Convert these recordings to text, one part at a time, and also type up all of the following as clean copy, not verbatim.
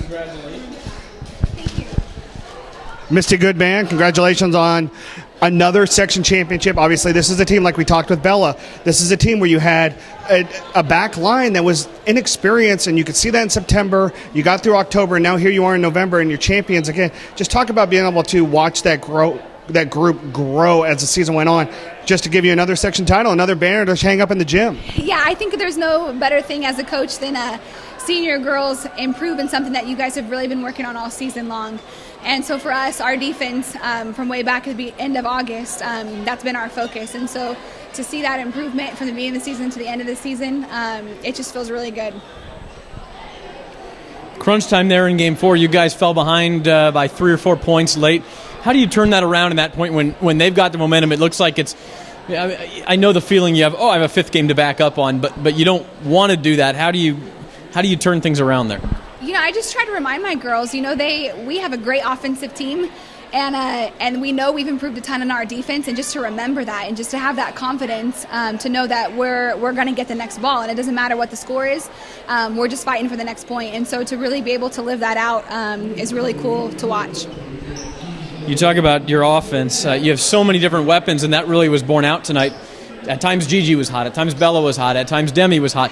Congratulations. Thank you. Mystie Goodban, congratulations on another section championship. Obviously, this is a team, like we talked with Bella, this is a team where you had a back line that was inexperienced, and you could see that in September. You got through October, and now here you are in November, and you're champions again. Just talk about being able to watch that group grow as the season went on, just to give you another section title, another banner to hang up in the gym. Yeah, I think there's no better thing as a coach than seeing your girls improve in something that you guys have really been working on all season long. And so for us, our defense, from way back at the end of August, that's been our focus. And so to see that improvement from the beginning of the season to the end of the season, it just feels really good. Crunch time there in Game 4. You guys fell behind by 3 or 4 points late. How do you turn that around in that point when they've got the momentum? It looks like it's – I know the feeling you have, I have a fifth game to back up on, but you don't want to do that. How do you turn things around there? I just try to remind my girls, we have a great offensive team, and we know we've improved a ton in our defense, and just to remember that and just to have that confidence to know that we're going to get the next ball, and it doesn't matter what the score is, we're just fighting for the next point. And so to really be able to live that out is really cool to watch. You talk about your offense. You have so many different weapons, and that really was borne out tonight. At times Gigi was hot, at times Bella was hot, at times Demi was hot.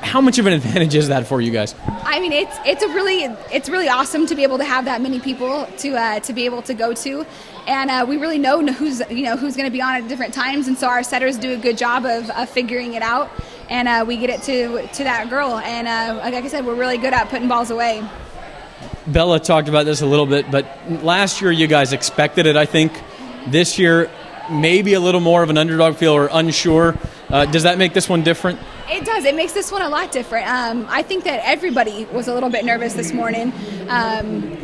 How much of an advantage is that for you guys? I mean, it's really awesome to be able to have that many people to be able to go to, and we really know who's going to be on at different times, and so our setters do a good job of figuring it out, and we get it to that girl, and like I said, we're really good at putting balls away. Bella talked about this a little bit, but last year you guys expected it, I think. This year, maybe a little more of an underdog feel or unsure. Does that make this one different? It does. It makes this one a lot different. I think that everybody was a little bit nervous this morning.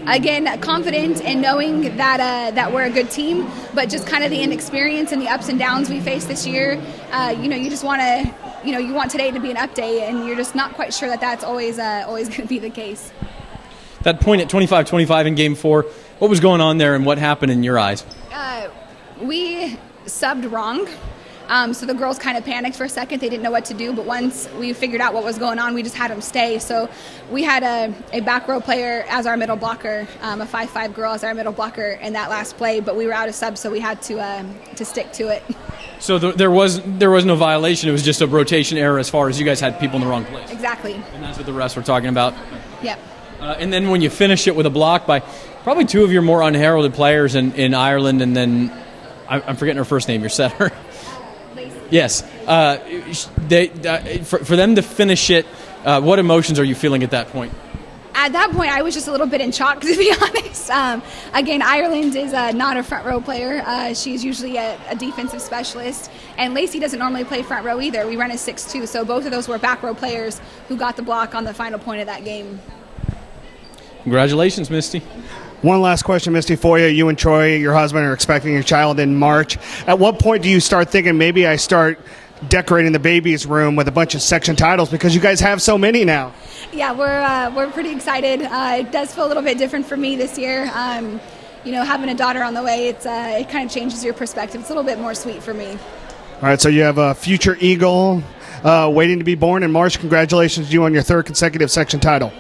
Again, confident in knowing that we're a good team, but just kind of the inexperience and the ups and downs we faced this year. You just want to, you want today to be an update, and you're just not quite sure that that's always going to be the case. That point at 25-25 in Game 4, what was going on there and what happened in your eyes? We subbed wrong. So the girls kind of panicked for a second. They didn't know what to do, but once we figured out what was going on, we just had them stay. So we had a back row player as our middle blocker, a 5'5" girl as our middle blocker in that last play, but we were out of subs, so we had to stick to it. So there was no violation. It was just a rotation error as far as you guys had people in the wrong place. Exactly. And that's what the refs were talking about. Yep. And then when you finish it with a block by probably two of your more unheralded players in Ireland, and then I'm forgetting her first name, your setter. Yes. For them to finish it, what emotions are you feeling at that point? At that point, I was just a little bit in shock, to be honest. Again, Ireland is not a front row player. She's usually a defensive specialist. And Lacey doesn't normally play front row either. We run a 6-2, so both of those were back row players who got the block on the final point of that game. Congratulations, Mystie. One last question, Mystie, for you. You and Troy, your husband, are expecting your child in March. At what point do you start thinking, maybe I start decorating the baby's room with a bunch of section titles, because you guys have so many now? Yeah, we're pretty excited. It does feel a little bit different for me this year. Having a daughter on the way, it kind of changes your perspective. It's a little bit more sweet for me. All right, so you have a future Eagle waiting to be born in March. Congratulations to you on your third consecutive section title.